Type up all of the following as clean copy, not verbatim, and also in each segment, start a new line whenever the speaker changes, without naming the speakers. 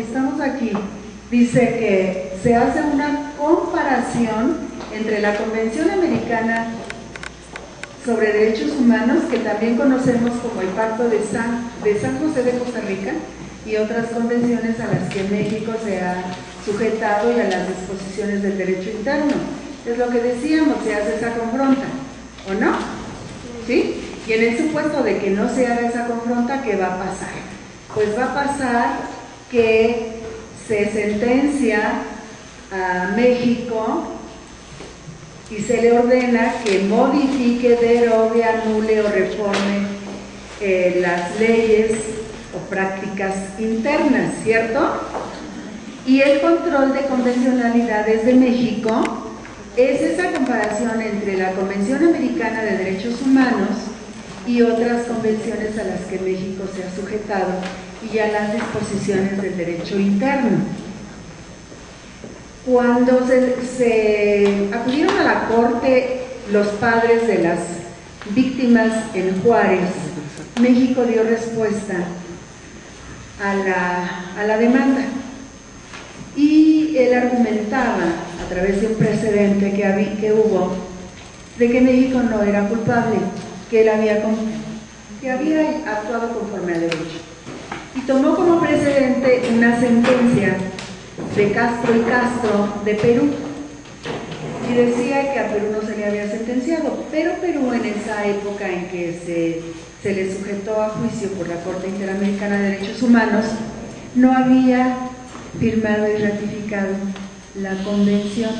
estamos aquí, dice que se hace una comparación entre la Convención Americana sobre Derechos Humanos, que también conocemos como el Pacto de San José de Costa Rica, y otras convenciones a las que México se ha sujetado y a las disposiciones del derecho interno. Es lo que decíamos, se hace esa confronta, ¿o no? ¿Sí? Y en el supuesto de que no se haga esa confronta, ¿qué va a pasar? Pues va a pasar que se sentencia a México y se le ordena que modifique, derogue, anule o reforme las leyes o prácticas internas, ¿cierto? Y el control de convencionalidades de México es esa comparación entre la Convención Americana de Derechos Humanos y otras convenciones a las que México se ha sujetado y a las disposiciones del derecho interno. Cuando se acudieron a la corte los padres de las víctimas en Juárez, México dio respuesta a la demanda, y él argumentaba a través de un precedente que hubo de que México no era culpable, que él había actuado conforme al derecho, y tomó como precedente una sentencia de Castro y Castro de Perú, y decía que a Perú no se le había sentenciado, pero Perú en esa época en que se le sujetó a juicio por la Corte Interamericana de Derechos Humanos, no había firmado y ratificado la convención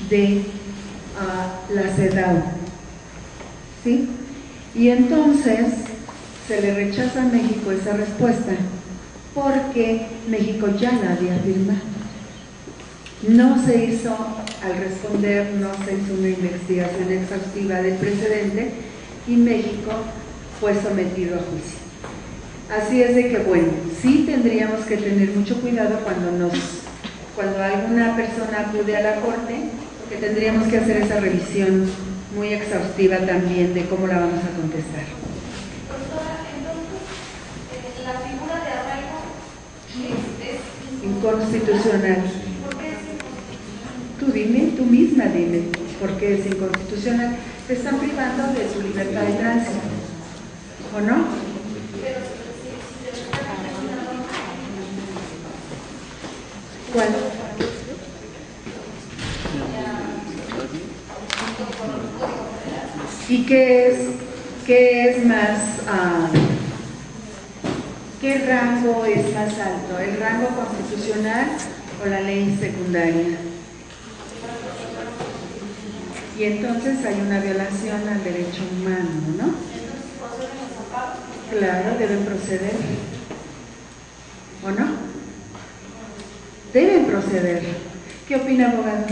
de la CEDAW, ¿sí? Y entonces se le rechaza a México esa respuesta porque México ya la había firmado. No se hizo, al responder, no se hizo una investigación exhaustiva del precedente y México fue sometido a juicio. Así es de que, bueno, sí tendríamos que tener mucho cuidado cuando alguna persona acude a la corte, porque tendríamos que hacer esa revisión muy exhaustiva también de cómo la vamos a contestar.
La figura de arraigo es
inconstitucional.
¿Por qué es inconstitucional?
Tú dime, tú misma dime, ¿por qué es inconstitucional? Te están privando de su libertad de tránsito, ¿o no? ¿Cuál? ¿Y qué es más, qué rango es más alto? ¿El rango constitucional o la ley secundaria? Y entonces hay una violación al derecho humano, ¿no? Claro, deben proceder, ¿o no? Deben proceder. ¿Qué opina, abogado?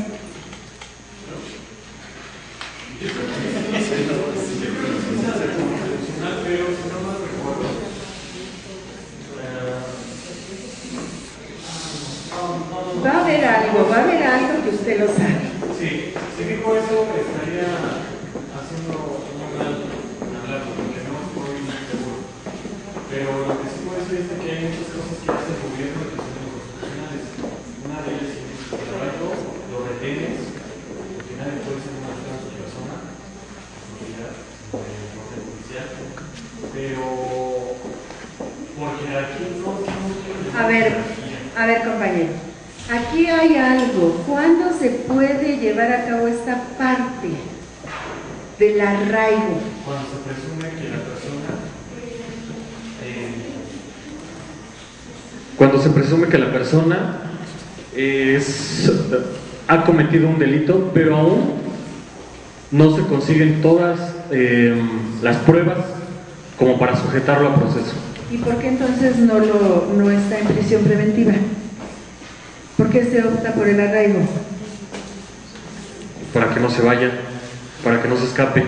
Va a haber algo que usted lo sabe.
Sí, si dijo eso, estaría haciendo muy mal hablar, porque no estoy seguro. Pero lo que sí puedo decir es que hay muchas cosas que hace el gobierno que son inconstitucionales. Una de ellas es el trabajo, lo retenes, porque nadie puede ser más grande a su persona, autoridad, orden judicial. Pero, porque aquí no.
A ver, compañero. Aquí hay algo. ¿Cuándo se puede llevar a cabo esta parte del arraigo?
Cuando se presume que la persona
Cuando se presume que la persona ha cometido un delito, pero aún no se consiguen todas las pruebas como para sujetarlo a proceso.
¿Y por qué entonces no está en prisión preventiva? ¿Por qué se opta por el arraigo?
Para que no se vaya, para que no se escape.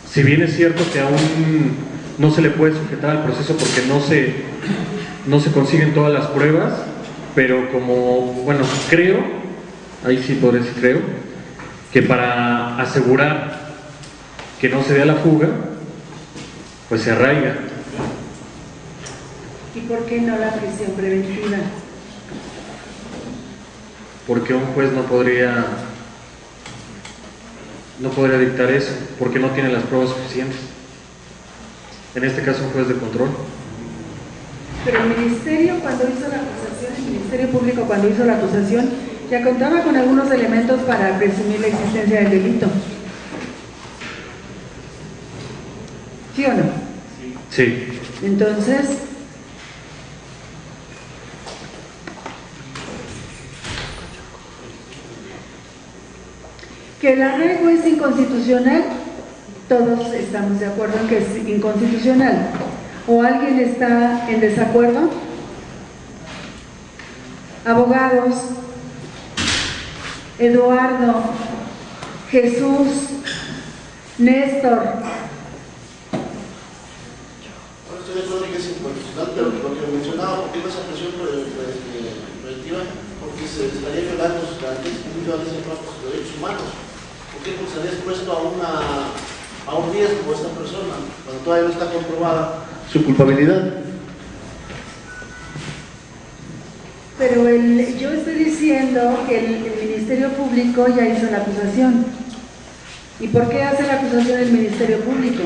Si bien es cierto que aún no se le puede sujetar al proceso porque no se consiguen todas las pruebas, pero como, bueno, creo, ahí sí podría decir creo, que para asegurar que no se dé a la fuga, pues se arraiga.
¿Y por qué no la prisión preventiva?
Porque un juez no podría dictar eso, porque no tiene las pruebas suficientes. En este caso, un juez de control.
Pero el Ministerio, cuando hizo la acusación, el Ministerio Público, cuando hizo la acusación, ya contaba con algunos elementos para presumir la existencia del delito. ¿Sí o no?
Sí.
Entonces, que el arraigo es inconstitucional, todos estamos de acuerdo en que es inconstitucional. ¿O alguien está en desacuerdo? Abogados, Eduardo, Jesús, Néstor.
Estoy de acuerdo en que es inconstitucional, pero lo que mencionaba, ¿por qué no esa presión preventiva? Porque se estaría violando sus garantías individuales y sus derechos humanos. ¿Por qué se estaría expuesto a un riesgo a esta persona cuando todavía no está comprobada su culpabilidad?
Pero yo estoy diciendo que el Ministerio Público ya hizo la acusación. ¿Y por qué hace la acusación el Ministerio Público?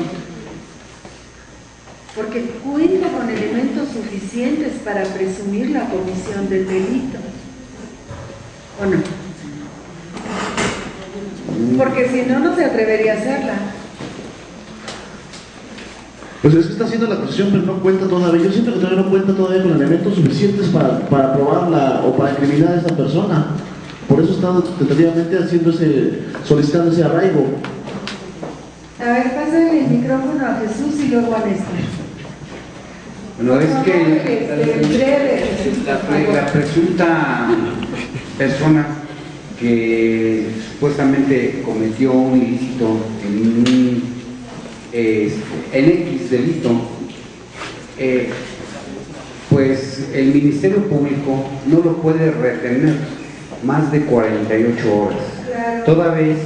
Porque cuenta con elementos suficientes para presumir la comisión del delito. ¿O no? Porque si no, no se atrevería a hacerla.
Pues es que está haciendo la acusación, pero no cuenta todavía. Yo siento que todavía no cuenta todavía con elementos suficientes para probarla o para incriminar a esta persona. Por eso está tentativamente solicitando ese arraigo.
A ver, pásale el micrófono a Jesús y luego a Néstor.
Bueno, es que
la
presunta persona que supuestamente cometió un ilícito en X delito, pues el Ministerio Público no lo puede retener más de 48 horas, toda vez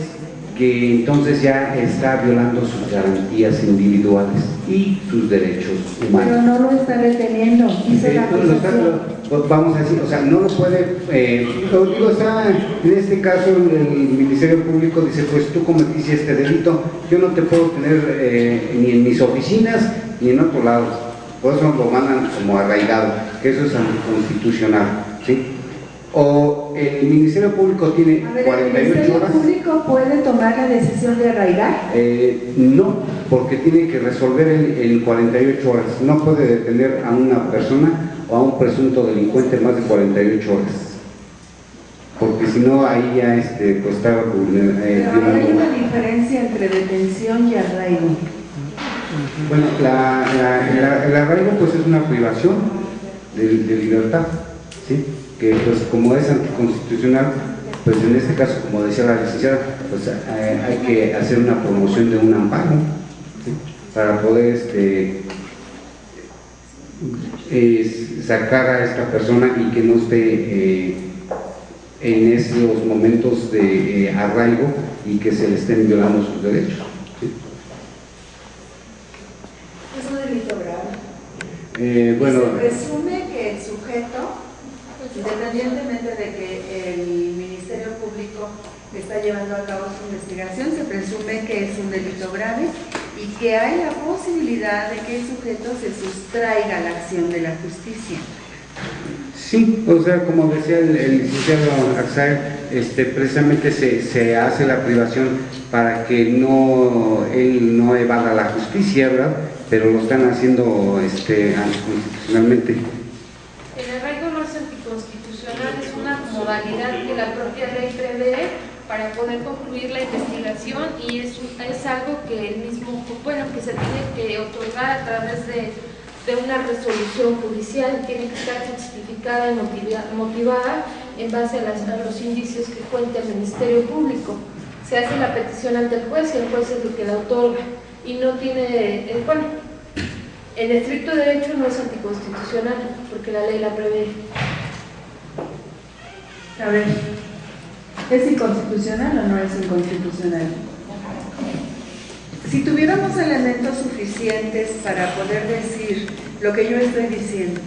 que entonces ya está violando sus garantías individuales y sus derechos humanos.
Pero no lo está reteniendo, hizo la acusación.
Vamos a decir, o sea, no lo puede, en este caso el Ministerio Público dice, pues tú cometiste este delito, yo no te puedo tener ni en mis oficinas ni en otro lado, por eso lo mandan como arraigado, que eso es anticonstitucional, ¿sí? O el Ministerio Público tiene 48 horas.
¿El Ministerio Público puede tomar la decisión de arraigar?
No, porque tiene que resolver en 48 horas. No puede detener a una persona o a un presunto delincuente más de 48 horas. Porque si no, ahí ya pues está
Pero hay una diferencia entre detención y arraigo.
Bueno, el arraigo pues es una privación de libertad, ¿sí? Que pues como es anticonstitucional, pues en este caso, como decía la licenciada, pues hay que hacer una promoción de un amparo, ¿sí? Para poder sacar a esta persona y que no esté en esos momentos de arraigo y que se le estén violando sus derechos, ¿sí?
Es un delito grave.
Bueno,
se presume que el sujeto, independientemente de que el Ministerio Público está llevando a cabo su investigación, se presume que es un delito grave y que hay la posibilidad de que el sujeto se sustraiga a la acción de la justicia.
sí, o sea, como decía el licenciado Axael, precisamente se hace la privación para que él no evada la justicia, ¿verdad? Pero lo están haciendo anticonstitucionalmente.
El arraigo no es anticonstitucional, es una modalidad que la propia ley prevé para poder concluir la investigación y es algo que el mismo, bueno, que se tiene que otorgar a través de una resolución judicial, tiene que estar justificada y motivada en base a los indicios que cuenta el Ministerio Público. Se hace la petición ante el juez y el juez es el que la otorga y no tiene, bueno, en estricto derecho no es anticonstitucional porque la ley la prevé.
A ver, ¿es inconstitucional o no es inconstitucional? Si tuviéramos elementos suficientes para poder decir lo que yo estoy diciendo,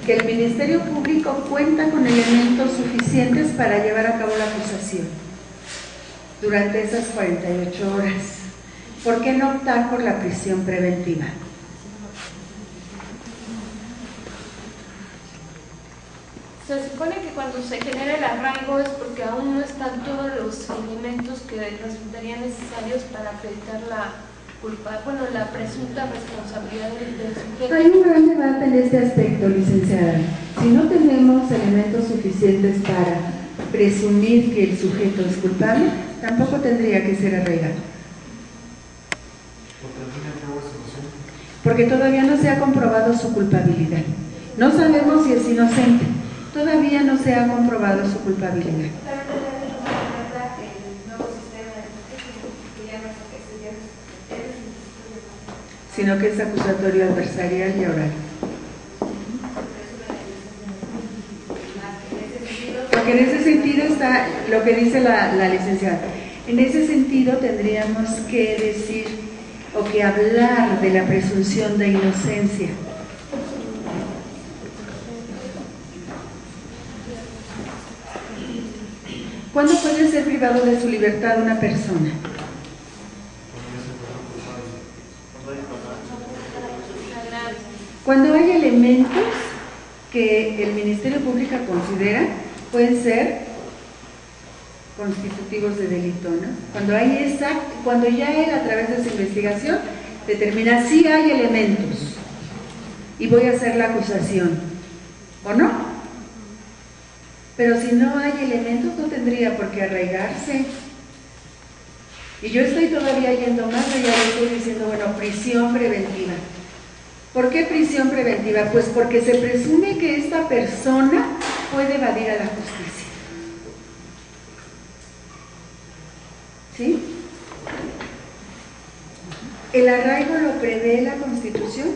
que el Ministerio Público cuenta con elementos suficientes para llevar a cabo la acusación durante esas 48 horas. ¿Por qué no optar por la prisión preventiva?
Se supone que cuando se genera el arraigo es porque aún no están todos los elementos que resultarían necesarios para acreditar la culpa, bueno, la presunta responsabilidad del sujeto.
Hay un gran debate en este aspecto, licenciada. Si no tenemos elementos suficientes para presumir que el sujeto es culpable, tampoco tendría que ser arraigado. Porque todavía no se ha comprobado su culpabilidad. No sabemos si es inocente. Todavía no se ha comprobado su culpabilidad. Sino que es acusatorio adversarial y oral. Porque en ese sentido está lo que dice la licenciada. En ese sentido tendríamos que decir o que hablar de la presunción de inocencia. ¿Cuándo puede ser privado de su libertad una persona? Cuando hay elementos que el Ministerio Público considera pueden ser constitutivos de delito, ¿no? Cuando ya él a través de su investigación determina si hay elementos y voy a hacer la acusación, ¿o no? Pero si no hay elementos no tendría por qué arraigarse. Y yo estoy todavía yendo más allá, le estoy diciendo, bueno, prisión preventiva. ¿Por qué prisión preventiva? Pues porque se presume que esta persona puede evadir a la justicia. ¿Sí? ¿El arraigo lo prevé la Constitución?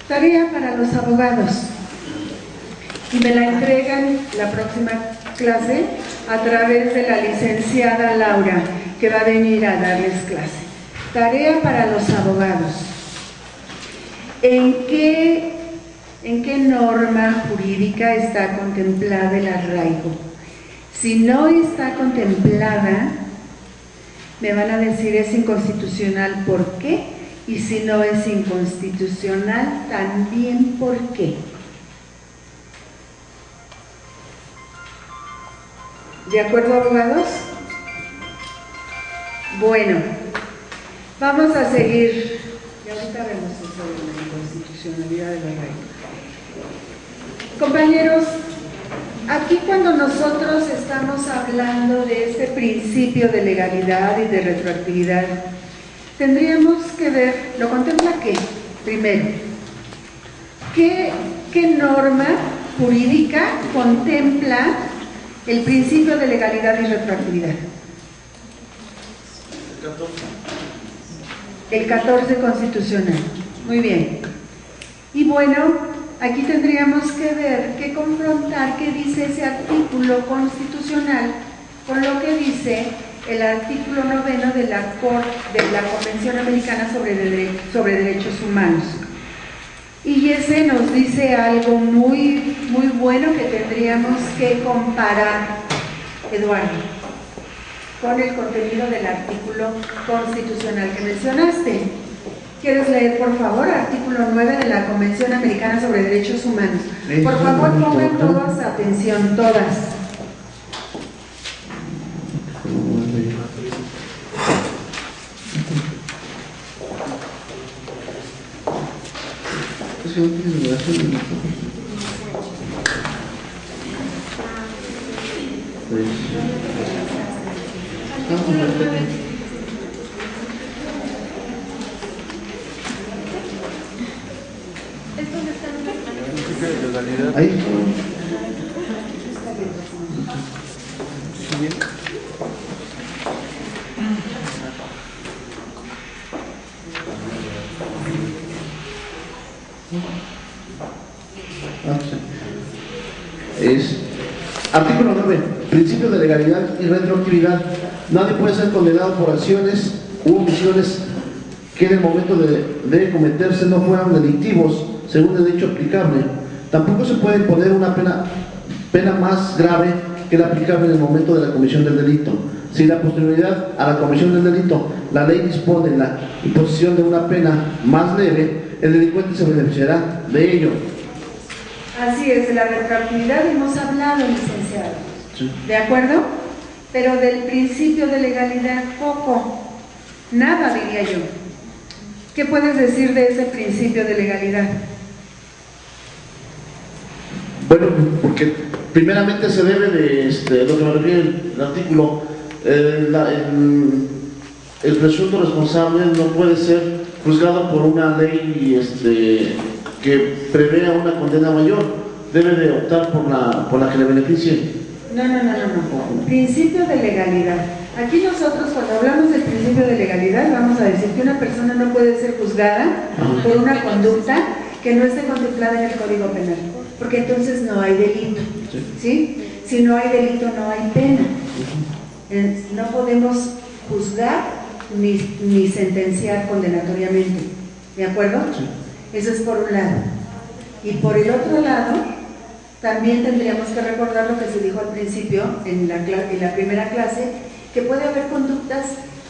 Tarea para los abogados. Y me la entregan la próxima clase a través de la licenciada Laura, que va a venir a darles clase. Tarea para los abogados. ¿En qué norma jurídica está contemplada el arraigo? Si no está contemplada, me van a decir es inconstitucional, ¿por qué? Y si no es inconstitucional, también ¿por qué? ¿De acuerdo, abogados? Bueno, vamos a seguir. Y ahorita vemos eso de la inconstitucionalidad del arraigo. Compañeros, aquí cuando nosotros estamos hablando de este principio de legalidad y de retroactividad, tendríamos que ver, ¿lo contempla qué? Primero, ¿qué norma jurídica contempla el principio de legalidad y retroactividad? El 14 constitucional. Muy bien. Y bueno, aquí tendríamos que ver, que confrontar qué dice ese artículo constitucional con lo que dice el artículo 9 de la Convención Americana sobre Derechos Humanos. Y ese nos dice algo muy, muy bueno que tendríamos que comparar, Eduardo, con el contenido del artículo constitucional que mencionaste. ¿Quieres leer, por favor, artículo 9 de la Convención Americana sobre Derechos Humanos? Por favor, pongan todas atención, todas.
Ahí.
Artículo 9. Principio de legalidad y retroactividad. Nadie puede ser condenado por acciones u omisiones que en el momento de cometerse no fueran delictivos, según el derecho aplicable. Tampoco se puede imponer una pena más grave que la aplicable en el momento de la comisión del delito. Si la posterioridad a la comisión del delito, la ley dispone la imposición de una pena más leve, el delincuente se beneficiará de ello.
Así es, de la retroactividad hemos hablado, licenciado.
Sí.
¿De acuerdo? Pero del principio de legalidad, poco, nada diría yo. ¿Qué puedes decir de ese principio de legalidad?
Bueno, porque primeramente se debe de lo que me refiere el artículo, el presunto responsable no puede ser juzgado por una ley que prevea una condena mayor, debe de optar por la que le beneficie.
No. Principio de legalidad. Aquí nosotros cuando hablamos del principio de legalidad vamos a decir que una persona no puede ser juzgada por una conducta que no esté contemplada en el Código Penal, porque entonces no hay delito, ¿sí? Si no hay delito no hay pena. No podemos juzgar ni sentenciar condenatoriamente, ¿de acuerdo? Eso es por un lado. Y por el otro lado, también tendríamos que recordar lo que se dijo al principio en la primera clase, que puede haber conductas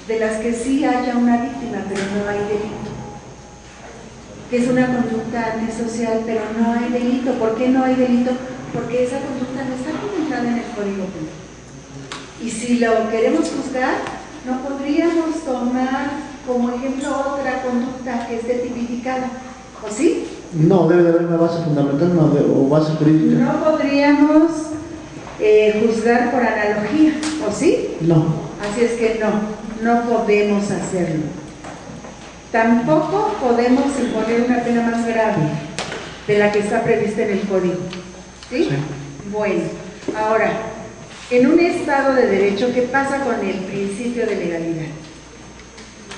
de las que sí haya una víctima, pero no hay delito. Que es una conducta antisocial, pero no hay delito. ¿Por qué no hay delito? Porque esa conducta no está contemplada en el Código Penal. Y si lo queremos juzgar, no podríamos tomar como ejemplo otra conducta que esté tipificada, ¿o sí?
No, debe de haber una base fundamental o base jurídica.
No podríamos juzgar por analogía, ¿o sí?
No.
Así es que no podemos hacerlo. Tampoco podemos imponer una pena más grave de la que está prevista en el Código. ¿Sí? Bueno, ahora, en un Estado de Derecho, ¿qué pasa con el principio de legalidad?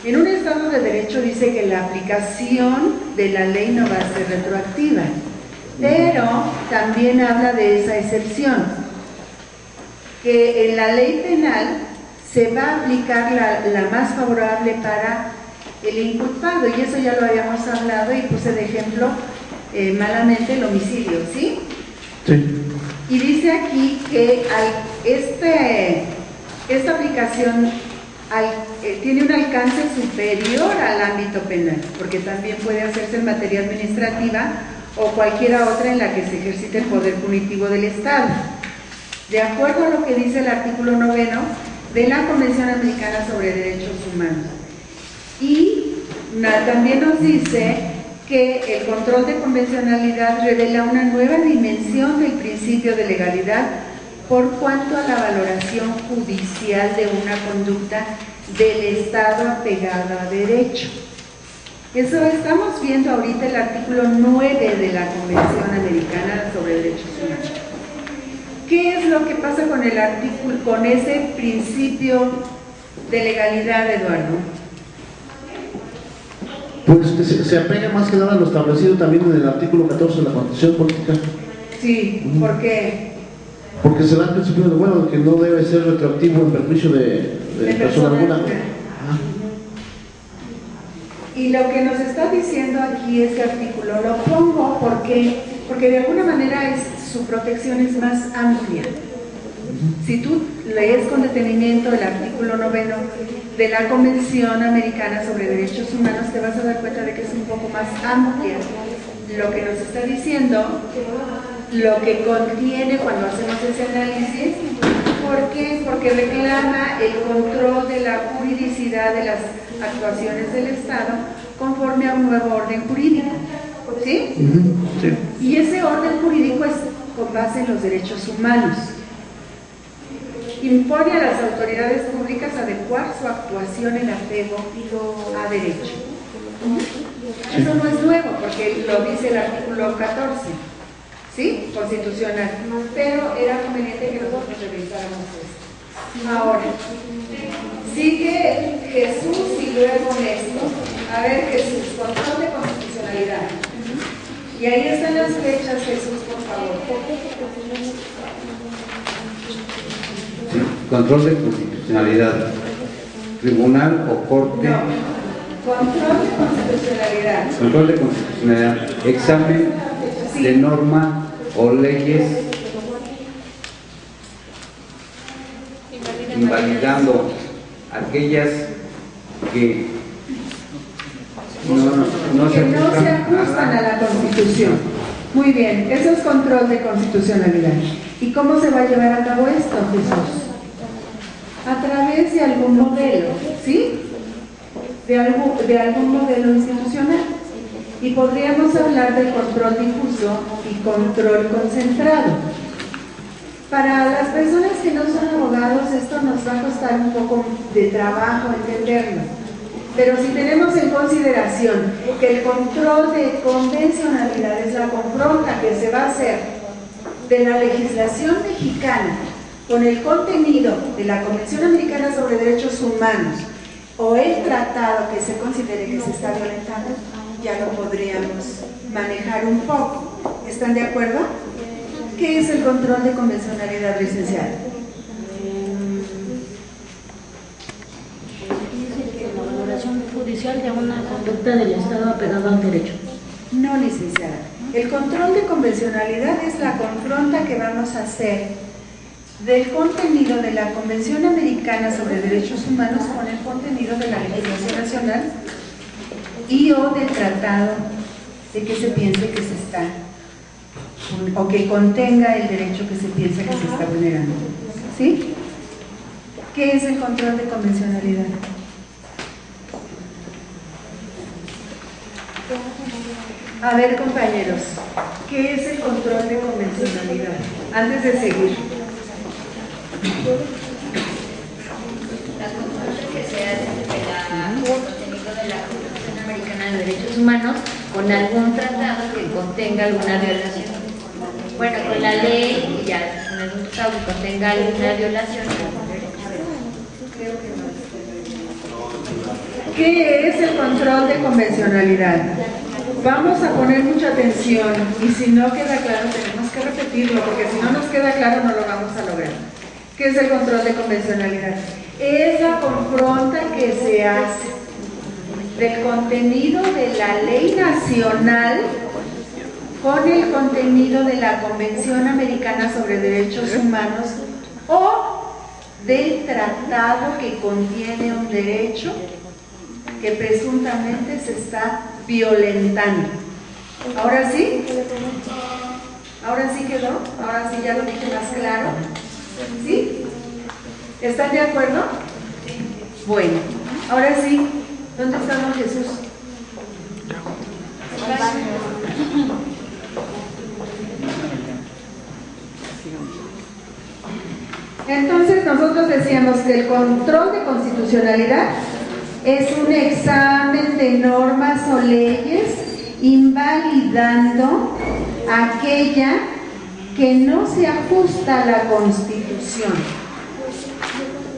En un Estado de Derecho dice que la aplicación de la ley no va a ser retroactiva, pero también habla de esa excepción, que en la ley penal se va a aplicar la más favorable para el inculpado, y eso ya lo habíamos hablado y puse de ejemplo malamente el homicidio, ¿sí?
Sí.
Y dice aquí que esta aplicación tiene un alcance superior al ámbito penal, porque también puede hacerse en materia administrativa o cualquiera otra en la que se ejercite el poder punitivo del Estado. De acuerdo a lo que dice el artículo 9 de la Convención Americana sobre Derechos Humanos. Y también nos dice que el control de convencionalidad revela una nueva dimensión del principio de legalidad por cuanto a la valoración judicial de una conducta del Estado apegado a derecho. Eso estamos viendo ahorita el artículo 9 de la Convención Americana sobre Derechos Humanos. ¿Qué es lo que pasa con el artículo, con ese principio de legalidad, Eduardo?
Pues que se apega más que nada a lo establecido también en el artículo 14 de la Constitución Política.
Sí, ¿por qué?
Porque se da el principio de, bueno, que no debe ser retroactivo en perjuicio de persona alguna.
Y lo que nos está diciendo aquí este artículo, lo pongo porque de alguna manera su protección es más amplia. Si tú lees con detenimiento el artículo 9 de la Convención Americana sobre Derechos Humanos, te vas a dar cuenta de que es un poco más amplia lo que nos está diciendo, lo que contiene cuando hacemos ese análisis. ¿Por qué? Porque reclama el control de la juridicidad de las actuaciones del Estado conforme a un nuevo orden jurídico. ¿Sí?
Sí.
Y ese orden jurídico es con base en los derechos humanos. Impone a las autoridades públicas adecuar su actuación en apego a derecho. Eso no es nuevo, porque lo dice el artículo 14, ¿sí? Constitucional, pero era conveniente que nosotros revisáramos esto. Ahora, sigue Jesús y luego Néstor. A ver, Jesús, control de constitucionalidad. Y ahí están las fechas, Jesús, por favor.
Control de constitucionalidad. Tribunal o corte.
No. Control de constitucionalidad.
Control de constitucionalidad. Examen de norma o leyes invalidando aquellas que no se
ajustan a la Constitución. Muy bien, eso es control de constitucionalidad. ¿Y cómo se va a llevar a cabo esto, Jesús? A través de algún modelo, ¿sí? De algún modelo institucional. Y podríamos hablar de control difuso y control concentrado. Para las personas que no son abogados, esto nos va a costar un poco de trabajo entenderlo. Pero si tenemos en consideración que el control de convencionalidad es la confronta que se va a hacer de la legislación mexicana con el contenido de la Convención Americana sobre Derechos Humanos o el tratado que se considere que se está violentando, ya lo podríamos manejar un poco. ¿Están de acuerdo? ¿Qué es el control de convencionalidad, licenciada?
La valoración judicial de una conducta del Estado apegado al derecho.
No, licenciada. El control de convencionalidad es la confronta que vamos a hacer del contenido de la Convención Americana sobre Derechos Humanos con el contenido de la legislación nacional y o del tratado de que se piense que se está o que contenga el derecho que se piensa que se está vulnerando. ¿Sí? ¿Qué es el control de convencionalidad? A ver, compañeros, ¿qué es el control de convencionalidad? Antes de seguir.
Las consultas que se hacen del contenido de la Convención Americana de Derechos Humanos con algún tratado que contenga alguna violación. Bueno, con la ley y ya con algún tratado que contenga alguna violación.
¿Qué es el control de convencionalidad? Vamos a poner mucha atención y si no queda claro tenemos que repetirlo porque si no nos queda claro no lo vamos a lograr. ¿Qué es el control de convencionalidad? Es la confronta que se hace del contenido de la ley nacional con el contenido de la Convención Americana sobre Derechos Humanos o del tratado que contiene un derecho que presuntamente se está violentando. ¿Ahora sí? ¿Ahora sí quedó? ¿Ahora sí ya lo dije más claro? ¿Sí? ¿Están de acuerdo? Bueno, ahora sí, ¿dónde estamos, Jesús? Entonces nosotros decíamos que el control de constitucionalidad es un examen de normas o leyes invalidando aquella que no se ajusta a la Constitución.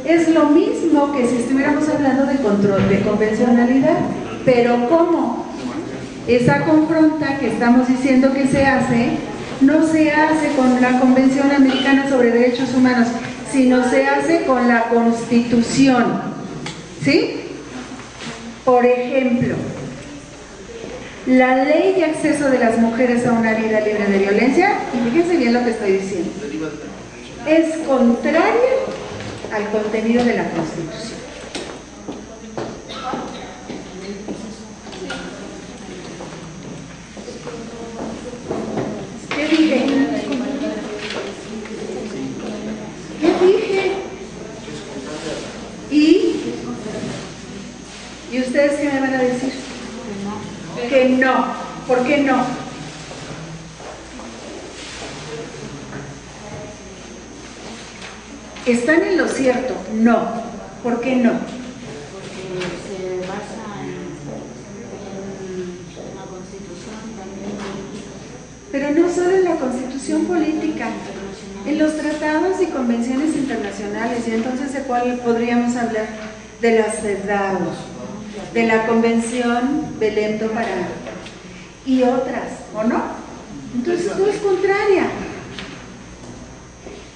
Es lo mismo que si estuviéramos hablando de control de convencionalidad, pero ¿cómo? Esa confronta que estamos diciendo que se hace, no se hace con la Convención Americana sobre Derechos Humanos, sino se hace con la Constitución. ¿Sí? Por ejemplo, la ley de acceso de las mujeres a una vida libre de violencia, y fíjense bien lo que estoy diciendo, es contraria al contenido de la Constitución. ¿Qué dije? ¿Qué dije? ¿Y ustedes qué me van a decir? Que no. ¿Por qué no? ¿Están en lo cierto? No. ¿Por qué no?
Porque se basa en la Constitución también.
Pero no solo en la Constitución política, en los tratados y convenciones internacionales. ¿Y entonces de cuál podríamos hablar? De las CEDAW, de la Convención Belém do Pará y otras, ¿o no? Entonces no es contraria,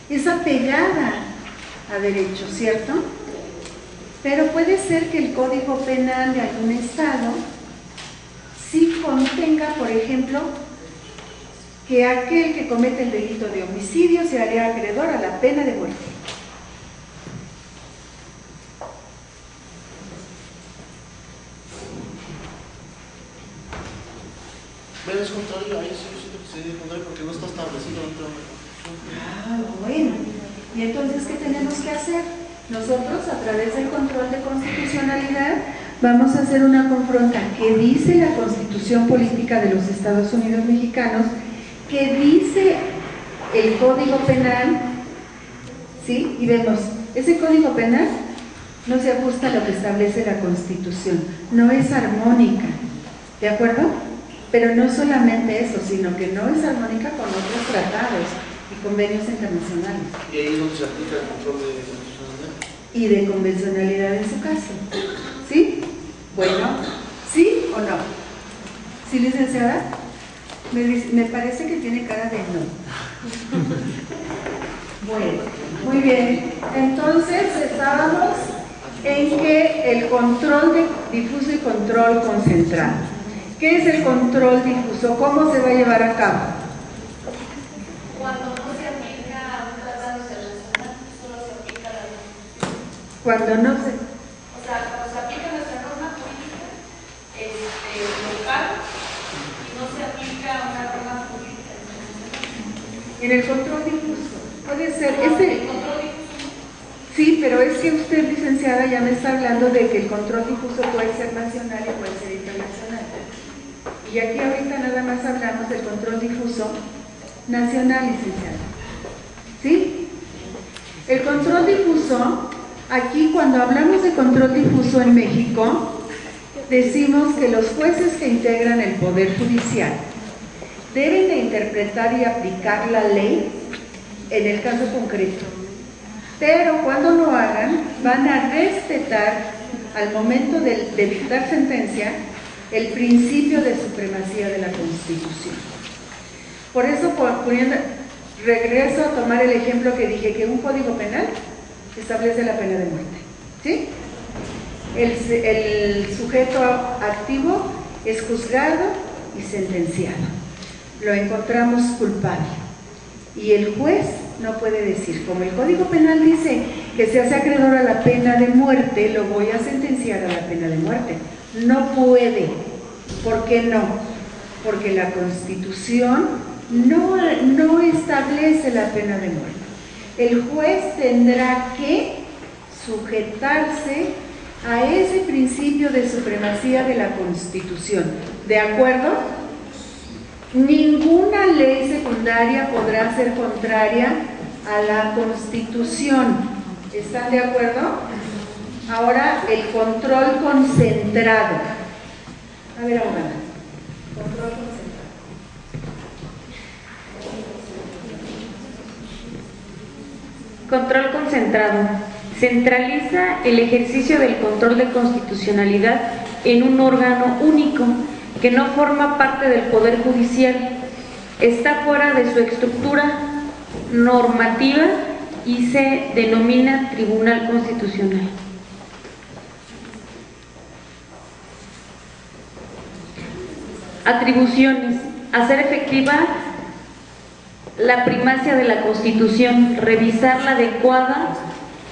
es apegada a a derechos, ¿cierto? Pero puede ser que el Código Penal de algún estado sí contenga, por ejemplo, que aquel que comete el delito de homicidio se haría acreedor a la pena de muerte.
Pero es contrario a eso, yo siento que sería contrario porque no está establecido dentro de la Constitución.
Bueno, y entonces, ¿qué tenemos que hacer? Nosotros, a través del control de constitucionalidad, vamos a hacer una confronta. ¿Qué dice la Constitución Política de los Estados Unidos Mexicanos? ¿Qué dice el Código Penal? ¿Sí? Y vemos, ese Código Penal no se ajusta a lo que establece la Constitución, no es armónica, ¿de acuerdo? Pero no solamente eso, sino que no es armónica con otros tratados y convenios internacionales.
Y ahí es donde se aplica el control de constitucionalidad.
Y de convencionalidad en su caso. ¿Sí? Bueno, ¿sí o no? ¿Sí, licenciada? Me parece que tiene cara de no. Bueno, muy bien. Entonces estábamos en que el control difuso y control concentrado. ¿Qué es el control difuso? ¿Cómo se va a llevar a cabo?
Cuando no se aplica a un tratado internacional, solo se aplica a la Constitución.
Cuando no se...
O sea, cuando se aplica nuestra norma política local y no se aplica a una norma política internacional.
En el control difuso. Puede ser...
El control difuso.
Sí, pero es que usted, licenciada, ya me está hablando de que el control difuso puede ser nacional y puede ser internacional. Y aquí ahorita nada más hablamos del control difuso nacional, licenciada. ¿Sí? El control difuso, aquí cuando hablamos de control difuso en México, decimos que los jueces que integran el Poder Judicial deben de interpretar y aplicar la ley en el caso concreto. Pero cuando lo hagan, van a respetar al momento de dictar sentencia el principio de supremacía de la Constitución. Por eso, regreso a tomar el ejemplo que dije, que un código penal establece la pena de muerte. ¿Sí? El sujeto activo es juzgado y sentenciado. Lo encontramos culpable. Y el juez no puede decir, como el Código Penal dice que se hace acreedor a la pena de muerte, lo voy a sentenciar a la pena de muerte. No puede. ¿Por qué no? Porque la Constitución no establece la pena de muerte. El juez tendrá que sujetarse a ese principio de supremacía de la Constitución. ¿De acuerdo? Ninguna ley secundaria podrá ser contraria a la Constitución. ¿Están de acuerdo? Ahora, el control concentrado. A ver, abogada. Control concentrado.
Control concentrado. Centraliza el ejercicio del control de constitucionalidad en un órgano único que no forma parte del Poder Judicial, está fuera de su estructura normativa y se denomina Tribunal Constitucional. Atribuciones: hacer efectiva la primacia de la Constitución, revisar la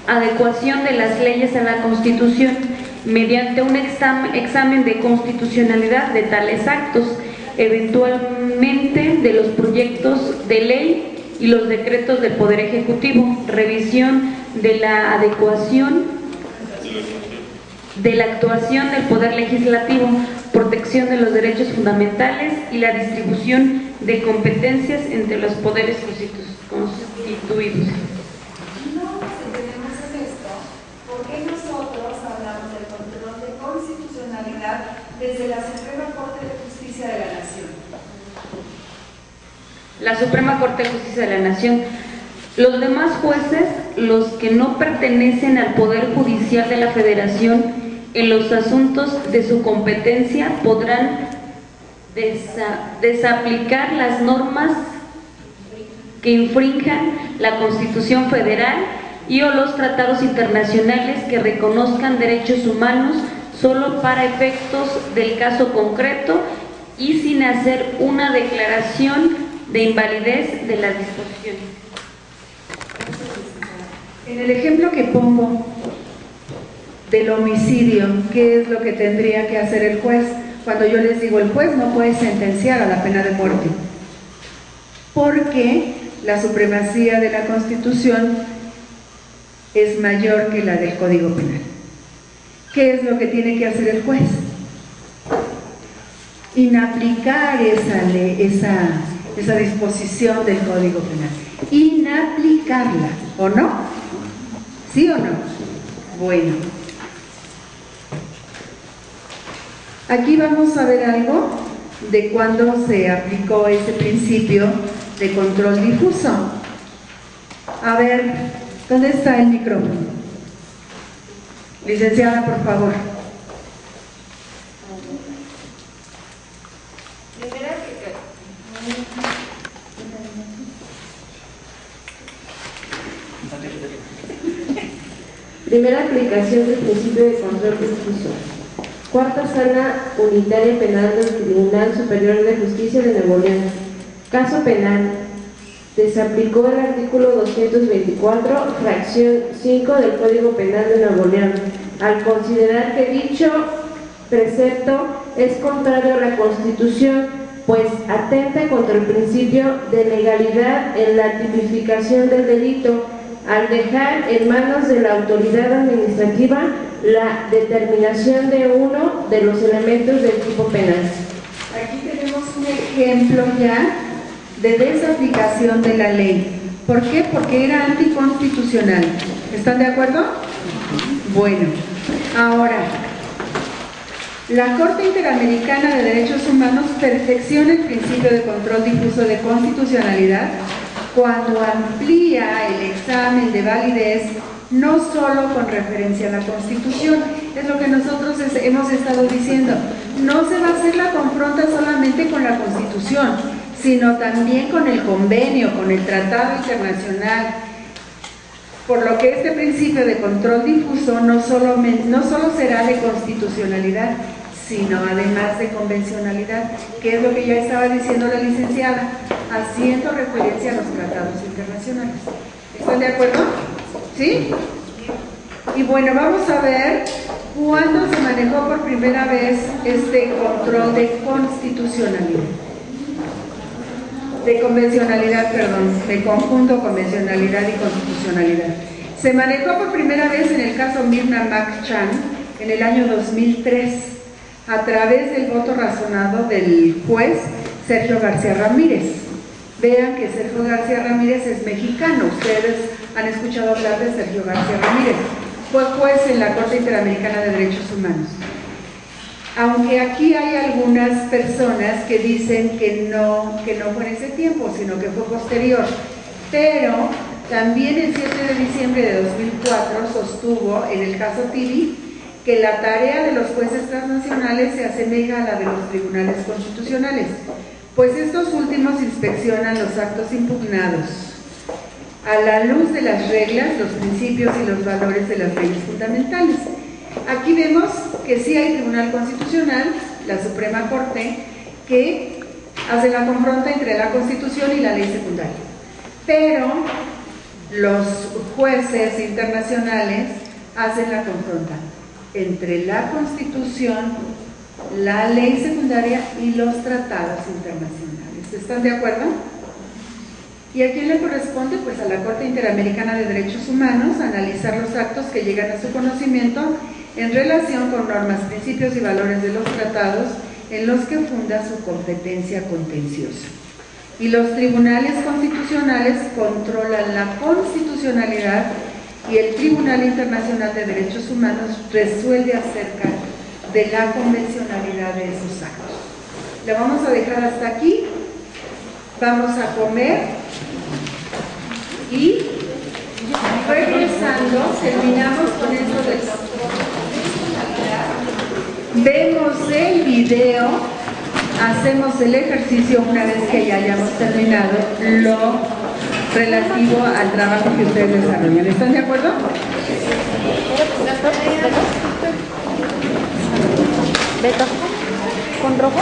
adecuación de las leyes a la Constitución mediante un examen de constitucionalidad de tales actos, eventualmente de los proyectos de ley y los decretos del Poder Ejecutivo, revisión de la adecuación de la actuación del Poder Legislativo, protección de los derechos fundamentales y la distribución de competencias entre los poderes constituidos.
Desde la Suprema Corte de Justicia de la Nación.
La Suprema Corte de Justicia de la Nación. Los demás jueces, los que no pertenecen al Poder Judicial de la Federación, en los asuntos de su competencia podrán desaplicar las normas que infrinjan la Constitución Federal y o los tratados internacionales que reconozcan derechos humanos solo para efectos del caso concreto y sin hacer una declaración de invalidez de las disposiciones.
En el ejemplo que pongo del homicidio, ¿qué es lo que tendría que hacer el juez? Cuando yo les digo, el juez no puede sentenciar a la pena de muerte, porque la supremacía de la Constitución es mayor que la del Código Penal. ¿Qué es lo que tiene que hacer el juez? Inaplicar esa disposición del Código Penal. Inaplicarla, ¿o no? ¿Sí o no? Bueno. Aquí vamos a ver algo de cuándo se aplicó ese principio de control difuso. A ver, ¿dónde está el micrófono? Licenciada, por favor.
Primera aplicación del principio de control difuso. Cuarta Sala Unitaria Penal del Tribunal Superior de Justicia de Nuevo León. Caso penal. Desaplicó el artículo 224, fracción 5 del Código Penal de Nuevo León, al considerar que dicho precepto es contrario a la Constitución, pues atenta contra el principio de legalidad en la tipificación del delito, al dejar en manos de la autoridad administrativa la determinación de uno de los elementos del tipo penal.
Aquí tenemos un ejemplo ya de desaplicación de la ley. ¿Por qué? Porque era anticonstitucional. ¿Están de acuerdo? Bueno, ahora, la Corte Interamericana de Derechos Humanos perfecciona el principio de control difuso de constitucionalidad cuando amplía el examen de validez no solo con referencia a la Constitución, es lo que nosotros hemos estado diciendo, no se va a hacer la confronta solamente con la Constitución, sino también con el convenio, con el tratado internacional, por lo que este principio de control difuso no solo será de constitucionalidad, sino además de convencionalidad, que es lo que ya estaba diciendo la licenciada, haciendo referencia a los tratados internacionales. ¿Están de acuerdo? ¿Sí? Y bueno, vamos a ver cuándo se manejó por primera vez este control de constitucionalidad. De convencionalidad, perdón, me confundo convencionalidad y constitucionalidad. Se manejó por primera vez en el caso Mirna Mac-Chan en el año 2003 a través del voto razonado del juez Sergio García Ramírez. Vean que Sergio García Ramírez es mexicano, ustedes han escuchado hablar de Sergio García Ramírez, fue juez en la Corte Interamericana de Derechos Humanos. Aunque aquí hay algunas personas que dicen que no fue en ese tiempo, sino que fue posterior, pero también el 7 de diciembre de 2004 sostuvo en el caso Tibi que la tarea de los jueces transnacionales se asemeja a la de los tribunales constitucionales, pues estos últimos inspeccionan los actos impugnados a la luz de las reglas, los principios y los valores de las leyes fundamentales. Aquí vemos que sí hay Tribunal Constitucional, la Suprema Corte, que hace la confronta entre la Constitución y la ley secundaria. Pero los jueces internacionales hacen la confronta entre la Constitución, la ley secundaria y los tratados internacionales. ¿Están de acuerdo? ¿Y a quién le corresponde? Pues a la Corte Interamericana de Derechos Humanos analizar los actos que llegan a su conocimiento en relación con normas, principios y valores de los tratados en los que funda su competencia contenciosa. Y los tribunales constitucionales controlan la constitucionalidad y el Tribunal Internacional de Derechos Humanos resuelve acerca de la convencionalidad de esos actos. Le vamos a dejar hasta aquí, vamos a comer y regresando terminamos con esto del control. Vemos el video, hacemos el ejercicio una vez que ya hayamos terminado, lo relativo al trabajo que ustedes desarrollan. ¿Están de acuerdo?
Beto, ¿con rojo?